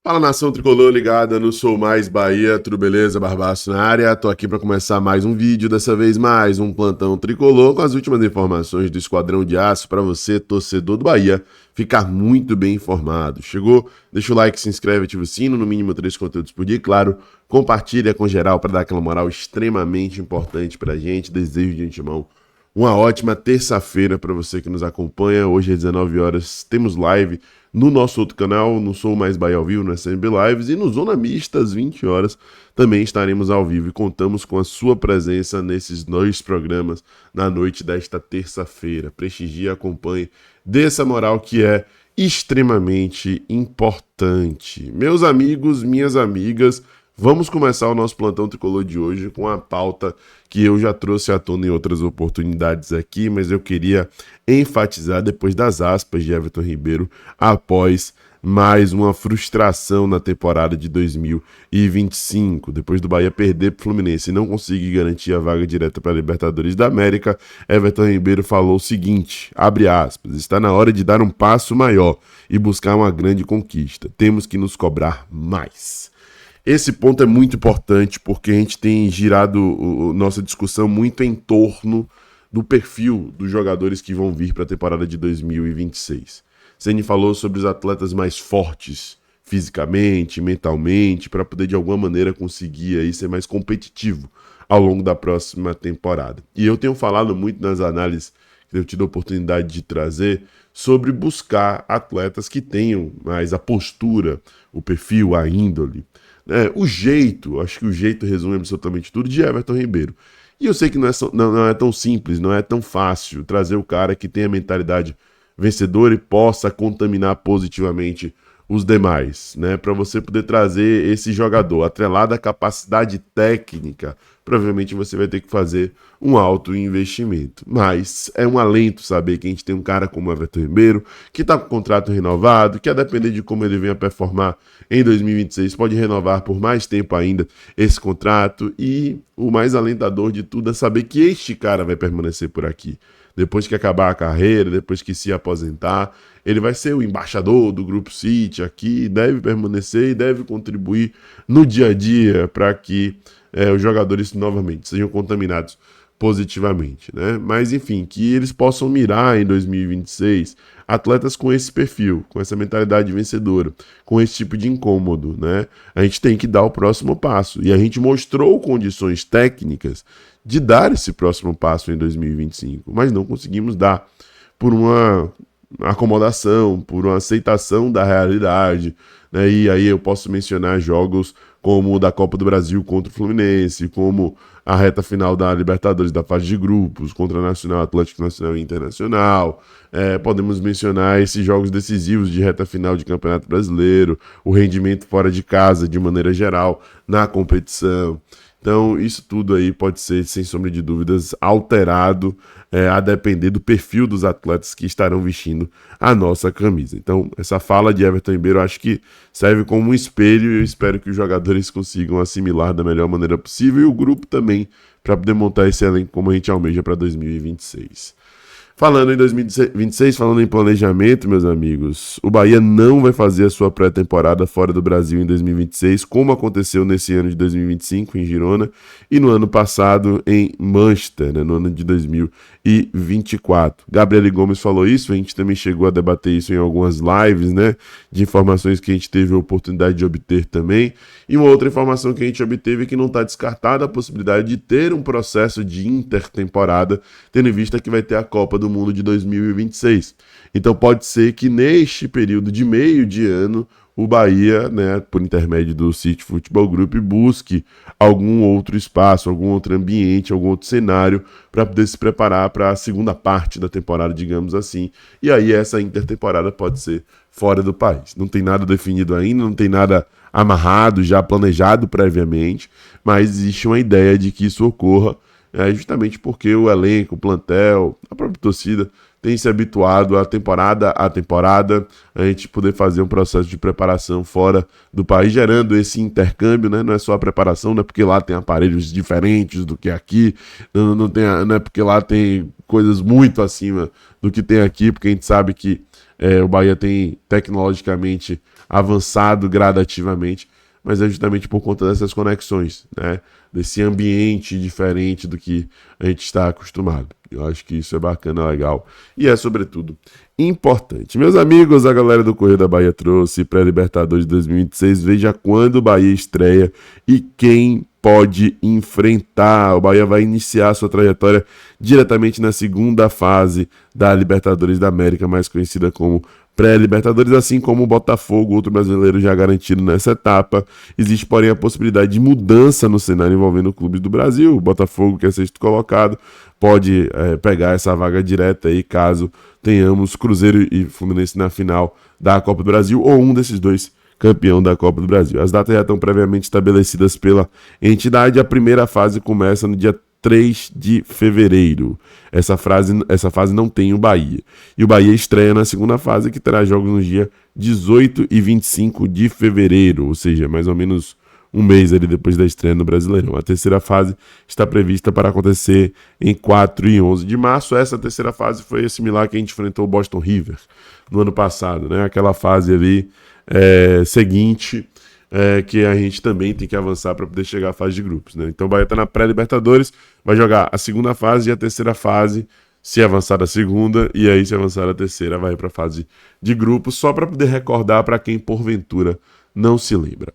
Fala, nação tricolor ligada no Sou Mais Bahia, tudo beleza? Barbaço na área, tô aqui para começar mais um vídeo, dessa vez mais um plantão tricolor com as últimas informações do Esquadrão de Aço para você, torcedor do Bahia, ficar muito bem informado. Chegou? Deixa o like, se inscreve, ativa o sino, no mínimo 3 conteúdos por dia e, claro, compartilha com geral para dar aquela moral extremamente importante pra gente. Desejo de antemão uma ótima terça-feira para você que nos acompanha. Hoje às 19 horas temos live no nosso outro canal, no Sou Mais Bahia ao vivo, no SMB Lives, e no Zona Mista às 20 horas também estaremos ao vivo e contamos com a sua presença nesses dois programas na noite desta terça-feira. Prestigie, acompanhe, dê essa moral que é extremamente importante. Meus amigos, minhas amigas, vamos começar o nosso plantão tricolor de hoje com a pauta que eu já trouxe à tona em outras oportunidades aqui, mas eu queria enfatizar depois das aspas de Everton Ribeiro após mais uma frustração na temporada de 2025. Depois do Bahia perder para o Fluminense e não conseguir garantir a vaga direta para a Libertadores da América, Everton Ribeiro falou o seguinte, abre aspas, está na hora de dar um passo maior e buscar uma grande conquista. Temos que nos cobrar mais. Esse ponto é muito importante porque a gente tem girado nossa discussão muito em torno do perfil dos jogadores que vão vir para a temporada de 2026. Ceni falou sobre os atletas mais fortes fisicamente, mentalmente, para poder de alguma maneira conseguir aí ser mais competitivo ao longo da próxima temporada. E eu tenho falado muito nas análises que eu tive a oportunidade de trazer sobre buscar atletas que tenham mais a postura, o perfil, a índole, o jeito, acho que o jeito resume absolutamente tudo, de Everton Ribeiro. E eu sei que não é tão simples, não é tão fácil trazer o cara que tem a mentalidade vencedora e possa contaminar positivamente os demais, né? Para você poder trazer esse jogador atrelado à capacidade técnica, provavelmente você vai ter que fazer um alto investimento. Mas é um alento saber que a gente tem um cara como Everton Ribeiro, que está com o contrato renovado, que a depender de como ele venha performar em 2026, pode renovar por mais tempo ainda esse contrato. E o mais alentador de tudo é saber que este cara vai permanecer por aqui. Depois que acabar a carreira, depois que se aposentar, ele vai ser o embaixador do Grupo City aqui, deve permanecer e deve contribuir no dia a dia para que os jogadores novamente sejam contaminados positivamente, né? Mas enfim, que eles possam mirar em 2026 atletas com esse perfil, com essa mentalidade vencedora, com esse tipo de incômodo, né? A gente tem que dar o próximo passo e a gente mostrou condições técnicas de dar esse próximo passo em 2025, mas não conseguimos dar por uma acomodação, por uma aceitação da realidade, né? E aí eu posso mencionar jogos como o da Copa do Brasil contra o Fluminense, como a reta final da Libertadores da fase de grupos, contra Nacional, Atlético Nacional e Internacional. Podemos mencionar esses jogos decisivos de reta final de Campeonato Brasileiro, o rendimento fora de casa de maneira geral na competição. Então, isso tudo aí pode ser, sem sombra de dúvidas, alterado a depender do perfil dos atletas que estarão vestindo a nossa camisa. Então, essa fala de Everton Ribeiro acho que serve como um espelho e eu espero que os jogadores consigam assimilar da melhor maneira possível e o grupo também, para poder montar esse elenco como a gente almeja para 2026. Falando em 2026, falando em planejamento, meus amigos, o Bahia não vai fazer a sua pré-temporada fora do Brasil em 2026, como aconteceu nesse ano de 2025 em Girona e no ano passado em Manchester, né, no ano de 2024. Gabriel Gomes falou isso, a gente também chegou a debater isso em algumas lives, né, de informações que a gente teve a oportunidade de obter também. E uma outra informação que a gente obteve é que não está descartada a possibilidade de ter um processo de intertemporada, tendo em vista que vai ter a Copa do Mundo de 2026. Então pode ser que neste período de meio de ano o Bahia, né, por intermédio do City Futebol Group, busque algum outro espaço, algum outro ambiente, algum outro cenário para poder se preparar para a segunda parte da temporada, digamos assim. E aí essa intertemporada pode ser fora do país. Não tem nada definido ainda, não tem nada amarrado, já planejado previamente, mas existe uma ideia de que isso ocorra justamente porque o elenco, o plantel, a própria torcida tem se habituado a temporada, a gente poder fazer um processo de preparação fora do país, gerando esse intercâmbio, né? Não é só a preparação, não é porque lá tem aparelhos diferentes do que aqui, não é porque lá tem coisas muito acima do que tem aqui, porque a gente sabe que o Bahia tem tecnologicamente avançado gradativamente, mas é justamente por conta dessas conexões, né? Desse ambiente diferente do que a gente está acostumado. Eu acho que isso é bacana, legal e é, sobretudo, importante. Meus amigos, a galera do Correio da Bahia trouxe pré-Libertadores de 2026. Veja quando o Bahia estreia e quem pode enfrentar. O Bahia vai iniciar sua trajetória diretamente na segunda fase da Libertadores da América, mais conhecida como pré-Libertadores, assim como o Botafogo, outro brasileiro já garantido nessa etapa. Existe, porém, a possibilidade de mudança no cenário envolvendo clubes do Brasil. O Botafogo, que é sexto colocado, pode pegar essa vaga direta aí, caso tenhamos Cruzeiro e Fluminense na final da Copa do Brasil, ou um desses dois campeão da Copa do Brasil. As datas já estão previamente estabelecidas pela entidade. A primeira fase começa no dia 3 de fevereiro. Essa fase não tem o Bahia. E o Bahia estreia na segunda fase, que terá jogos no dia 18 e 25 de fevereiro, ou seja, mais ou menos um mês ali depois da estreia no Brasileirão. A terceira fase está prevista para acontecer em 4 e 11 de março. Essa terceira fase foi similar que a gente enfrentou o Boston River no ano passado, né? Aquela fase ali seguinte, que a gente também tem que avançar para poder chegar à fase de grupos, né? Então o Bahia está na pré-Libertadores, vai jogar a segunda fase e a terceira fase, se avançar da segunda, e aí se avançar da terceira vai para a fase de grupos, só para poder recordar para quem porventura não se lembra.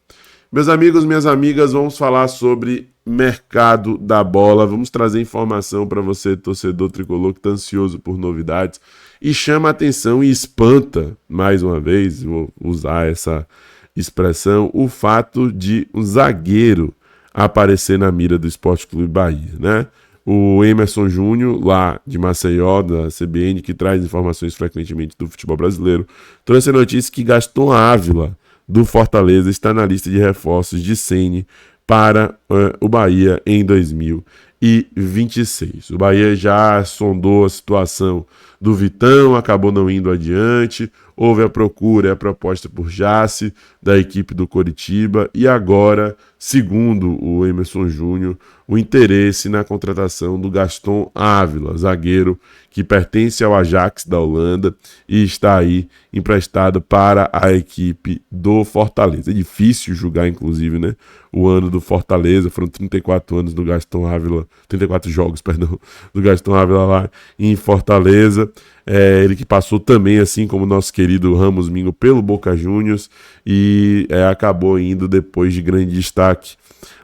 Meus amigos, minhas amigas, vamos falar sobre mercado da bola, vamos trazer informação para você, torcedor tricolor, que está ansioso por novidades, e chama a atenção e espanta, mais uma vez, vou usar essa expressão, o fato de um zagueiro aparecer na mira do Sport Clube Bahia, né? O Emerson Júnior, lá de Maceió, da CBN, que traz informações frequentemente do futebol brasileiro, trouxe a notícia que Gaston Ávila, do Fortaleza, está na lista de reforços de Ceni para o Bahia em 2026. O Bahia já sondou a situação do Vitão, acabou não indo adiante, houve a procura e a proposta por Jace, da equipe do Coritiba, e agora, segundo o Emerson Júnior, o interesse na contratação do Gaston Ávila, zagueiro que pertence ao Ajax da Holanda e está aí emprestado para a equipe do Fortaleza. É difícil julgar, inclusive, né, o ano do Fortaleza, foram 34 anos do Gaston Ávila, 34 jogos, perdão, do Gaston Ávila lá em Fortaleza. Ele que passou também, assim como o nosso querido Ramos Mingo, pelo Boca Juniors e acabou indo depois de grande destaque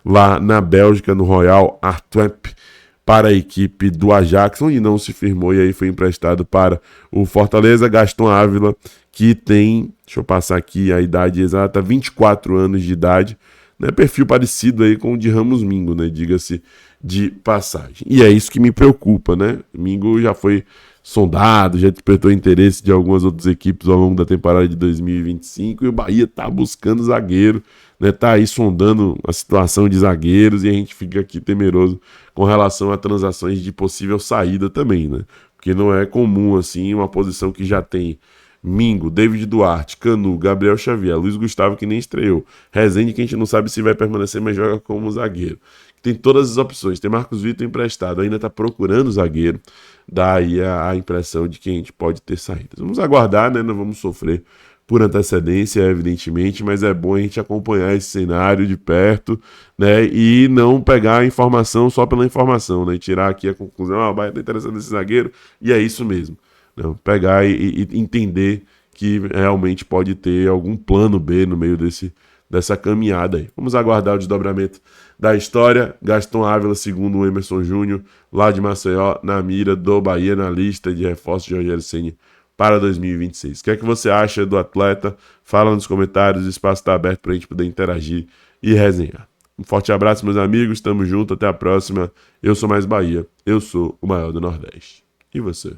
lá na Bélgica, no Royal Antwerp, para a equipe do Ajax, onde não se firmou e aí foi emprestado para o Fortaleza. Gaston Ávila, que tem, deixa eu passar aqui a idade exata, 24 anos de idade, né, perfil parecido aí com o de Ramos Mingo, né, diga-se de passagem. E é isso que me preocupa, né? Mingo já foi sondado, já despertou interesse de algumas outras equipes ao longo da temporada de 2025 e o Bahia tá buscando zagueiro, né? Tá aí sondando a situação de zagueiros e a gente fica aqui temeroso com relação a transações de possível saída também, né? Porque não é comum assim uma posição que já tem Mingo, David Duarte, Canu, Gabriel Xavier, Luiz Gustavo, que nem estreou, Rezende, que a gente não sabe se vai permanecer, mas joga como zagueiro. Tem todas as opções, tem Marcos Vitor emprestado, ainda está procurando zagueiro, dá aí a impressão de que a gente pode ter saídas. Vamos aguardar, né? Não vamos sofrer por antecedência, evidentemente, mas é bom a gente acompanhar esse cenário de perto, né? E não pegar a informação só pela informação, né? E tirar aqui a conclusão, o Bahia está interessado nesse zagueiro, e é isso mesmo. Não, pegar e entender que realmente pode ter algum plano B no meio dessa caminhada aí. Vamos aguardar o desdobramento da história. Gaston Ávila, segundo o Emerson Júnior, lá de Maceió, na mira do Bahia, na lista de reforços de Rogério Ceni para 2026. O que é que você acha do atleta? Fala nos comentários, o espaço está aberto para a gente poder interagir e resenhar. Um forte abraço, meus amigos, tamo junto, até a próxima. Eu sou Mais Bahia, eu sou o maior do Nordeste. E você?